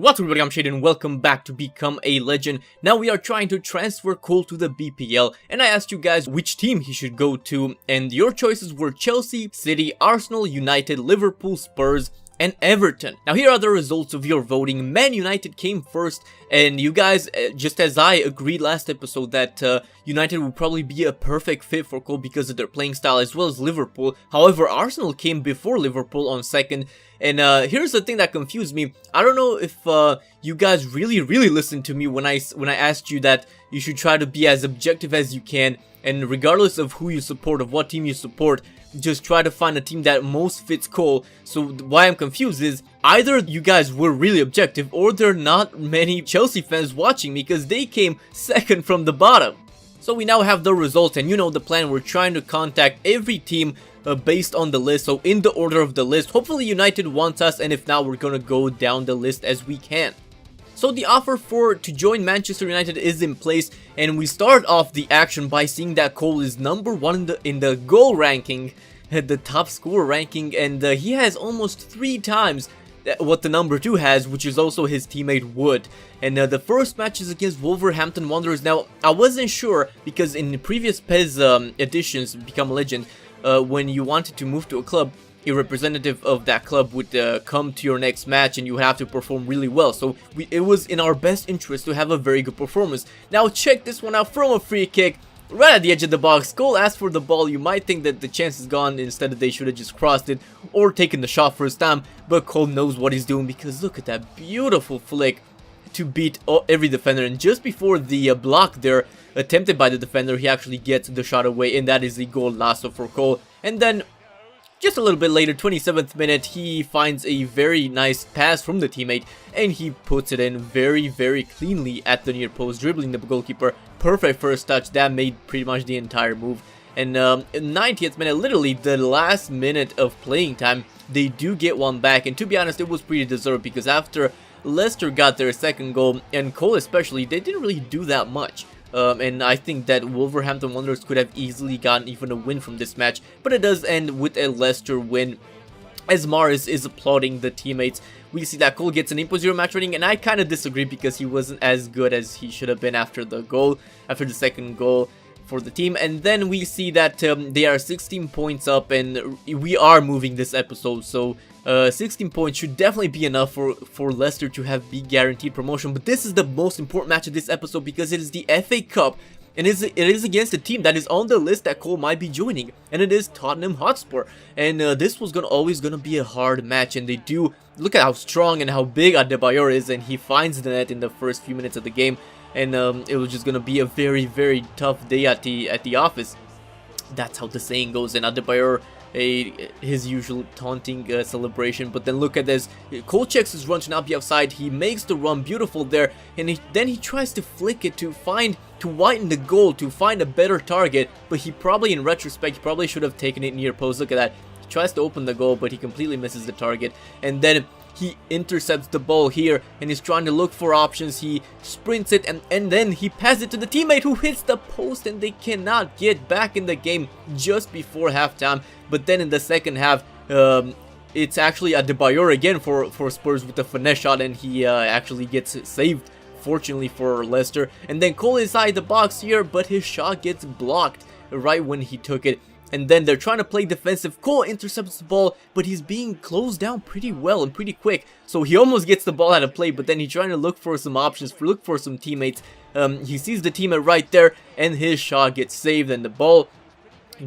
What's up everybody, I'm Shade and welcome back to Become a Legend. Now we are trying to transfer Cole to the BPL, and I asked you guys which team he should go to, and your choices were Chelsea, City, Arsenal, United, Liverpool, Spurs, and Everton. Now here are the results of your voting. Man United came first, and you guys, just as I agreed last episode that United would probably be a perfect fit for Cole because of their playing style, as well as Liverpool. However, Arsenal came before Liverpool on second, and here's the thing that confused me. I don't know if you guys really listened to me when I asked you that you should try to be as objective as you can, and regardless of who you support, of what team you support, just try to find a team that most fits Cole. So why I'm confused is either you guys were really objective, or there are not many Chelsea fans watching me because they came second from the bottom. So we now have the results, and you know the plan. We're trying to contact every team based on the list, so in the order of the list. Hopefully United wants us, and if not, we're gonna go down the list as we can. So the offer to join Manchester United is in place, and we start off the action by seeing that Cole is number one in the goal ranking, the top scorer ranking, and he has almost 3 times what the number 2 has, which is also his teammate Wood. And the first match is against Wolverhampton Wanderers. Now I wasn't sure because in the previous PES editions, Become a Legend, when you wanted to move to a club, a representative of that club would come to your next match and you would have to perform really well. So it was in our best interest to have a very good performance. Now check this one out from a free kick. Right at the edge of the box, Cole asked for the ball. You might think that the chance is gone. Instead, they should have just crossed it or taken the shot first time. But Cole knows what he's doing because look at that beautiful flick to beat every defender. And just before the block there attempted by the defender, he actually gets the shot away. And that is the goal lasso for Cole. And then just a little bit later, 27th minute, he finds a very nice pass from the teammate, and he puts it in very cleanly at the near post, dribbling the goalkeeper. Perfect first touch. That made pretty much the entire move. And in 90th minute, literally the last minute of playing time, they do get one back. And to be honest, it was pretty deserved because after Leicester got their second goal, and Cole especially, they didn't really do that much. And I think that Wolverhampton Wanderers could have easily gotten even a win from this match, but it does end with a Leicester win, as Maris is applauding the teammates. We see that Cole gets an 8.0 match rating, and I kind of disagree because he wasn't as good as he should have been after the second goal for the team. And then we see that they are 16 points up, and we are moving this episode, so 16 points should definitely be enough for Leicester to be guaranteed promotion. But this is the most important match of this episode because it is the FA Cup, and it is against a team that is on the list that Cole might be joining, and it is Tottenham Hotspur. And this was always gonna be a hard match, and they do look at how strong and how big Adebayor is, and he finds the net in the first few minutes of the game. And it was just gonna be a very tough day at the office. That's how the saying goes. And Adebayor, his usual taunting celebration, but then look at this. Cole checks his run to not be offside. He makes the run beautiful there, and then he tries to flick it to widen the goal, to find a better target. But he probably, in retrospect, he probably should have taken it near post. Look at that. He tries to open the goal, but he completely misses the target. And then he intercepts the ball here, and he's trying to look for options. He sprints it, and then he passes it to the teammate who hits the post, and they cannot get back in the game just before halftime. But then in the second half, it's actually Adebayor again for Spurs with the finesse shot, and he actually gets saved, fortunately for Leicester. And then Cole inside the box here, but his shot gets blocked right when he took it. And then they're trying to play defensive. Cole intercepts the ball, but he's being closed down pretty well and pretty quick. So he almost gets the ball out of play, but then he's trying to look for some options, look for some teammates. He sees the teammate right there, and his shot gets saved, and the ball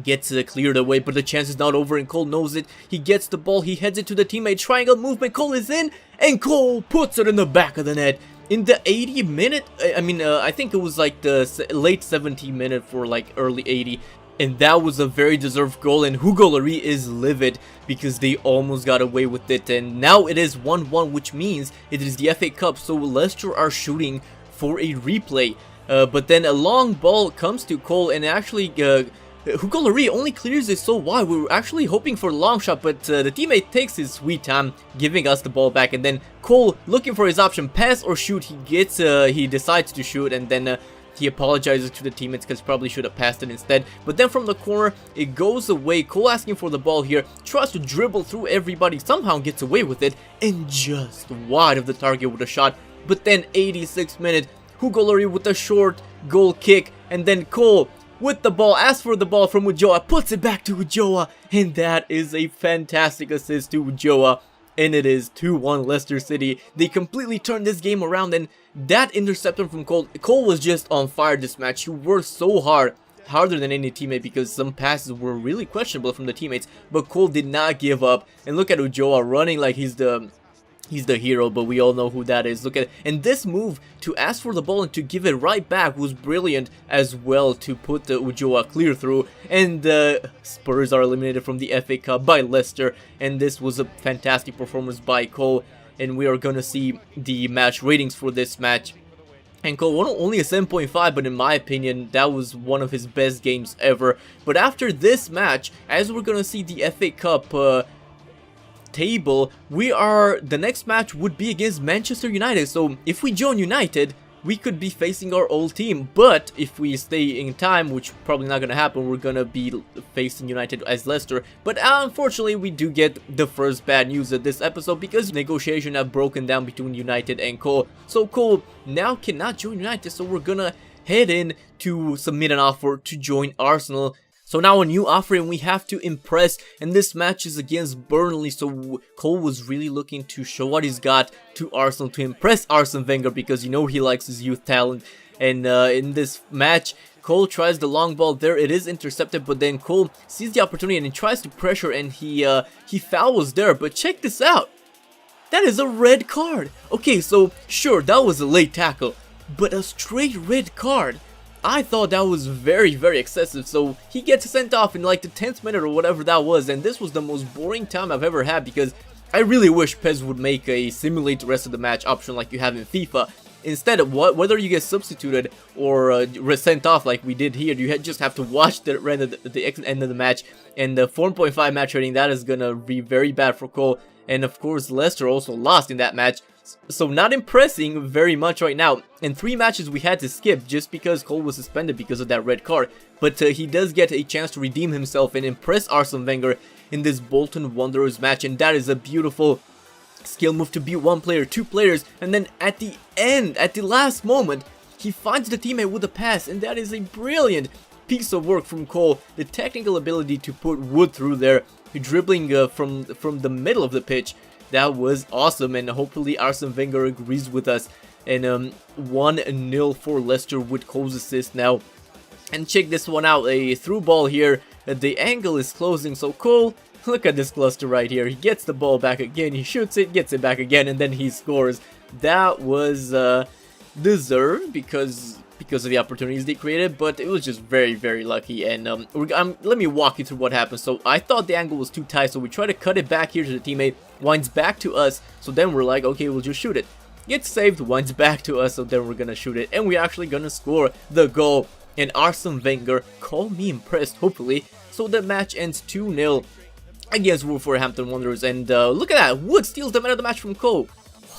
gets cleared away. But the chance is not over, and Cole knows it. He gets the ball, he heads it to the teammate. Triangle movement, Cole is in, and Cole puts it in the back of the net. In the 80th minute, I think it was like the late 70th minute for like early 80. And that was a very deserved goal, and Hugo Lloris is livid because they almost got away with it. And now it is 1-1, which means it is the FA Cup, so Leicester are shooting for a replay. But then a long ball comes to Cole, and actually Hugo Lloris only clears it so wide. We were actually hoping for a long shot, but the teammate takes his sweet time, giving us the ball back. And then Cole, looking for his option, pass or shoot, he decides to shoot, and then He apologizes to the teammates because probably should have passed it instead. But then from the corner, it goes away. Cole asking for the ball here. Tries to dribble through everybody. Somehow gets away with it. And just wide of the target with a shot. But then 86th minute, Hugo Lloris with a short goal kick. And then Cole with the ball, asks for the ball from Ujoa. Puts it back to Ujoa. And that is a fantastic assist to Ujoa. And it is 2-1 Leicester City. They completely turned this game around, and that interception from Cole. Cole was just on fire this match. He worked so hard, harder than any teammate, because some passes were really questionable from the teammates. But Cole did not give up. And look at Ujoa running like he's the hero, but we all know who that is. Look at it. And this move to ask for the ball and to give it right back was brilliant as well, to put the Ujoa clear through. And the Spurs are eliminated from the FA Cup by Leicester. And this was a fantastic performance by Cole. And we are going to see the match ratings for this match. And Cole only a 7.5, but in my opinion, that was one of his best games ever. But after this match, as we're going to see the FA Cup table, the next match would be against Manchester United. So if we join United, we could be facing our old team. But if we stay in time, which probably not gonna happen, we're gonna be facing United as Leicester. But unfortunately, we do get the first bad news of this episode, because negotiations have broken down between United and Cole. So Cole now cannot join United, so we're gonna head in to submit an offer to join Arsenal. So now a new offer, and we have to impress, and this match is against Burnley. So Cole was really looking to show what he's got to Arsenal, to impress Arsene Wenger, because you know he likes his youth talent. And in this match, Cole tries the long ball there. It is intercepted, but then Cole sees the opportunity and he tries to pressure, and he fouls there. But check this out. That is a red card. Okay, so sure, that was a late tackle, but a straight red card. I thought that was very, very excessive. So he gets sent off in like the 10th minute or whatever that was. And this was the most boring time I've ever had, because I really wish PES would make a simulate the rest of the match option like you have in FIFA. Instead of whether you get substituted or sent off like we did here, you just have to watch the end of the match. And the 4.5 match rating, that is gonna be very bad for Cole. And of course, Leicester also lost in that match. So not impressing very much right now. In 3 matches we had to skip just because Cole was suspended because of that red card. But he does get a chance to redeem himself and impress Arsene Wenger in this Bolton Wanderers match. And that is a beautiful skill move to beat 1 player, 2 players. And then at the end, at the last moment, he finds the teammate with a pass. And that is a brilliant piece of work from Cole. The technical ability to put Wood through there, dribbling from the middle of the pitch. That was awesome, and hopefully Arsene Wenger agrees with us. And 1-0 for Leicester with Cole's assist now. And check this one out, a through ball here. The angle is closing, so Cole, look at this cluster right here. He gets the ball back again, he shoots it, gets it back again, and then he scores. That was deserved because of the opportunities they created, but it was just very, very lucky. And let me walk you through what happened. So I thought the angle was too tight, so we try to cut it back here to the teammate, winds back to us, so then we're like, okay, we'll just shoot it. Gets saved, winds back to us, so then we're gonna shoot it, and we're actually gonna score the goal. And Arsene Wenger, call me impressed, hopefully. So the match ends 2-0 against Wolverhampton Wanderers. And look at that, Wood steals the man of the match from Cole.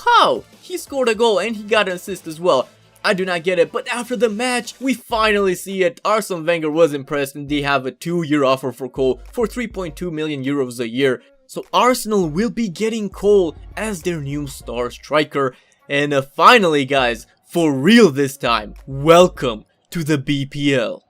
Wow, he scored a goal and he got an assist as well. I do not get it, but after the match, we finally see it. Arsene Wenger was impressed, and they have a 2-year offer for Cole for 3.2 million euros a year. So Arsenal will be getting Cole as their new star striker. And finally, guys, for real this time, welcome to the BPL.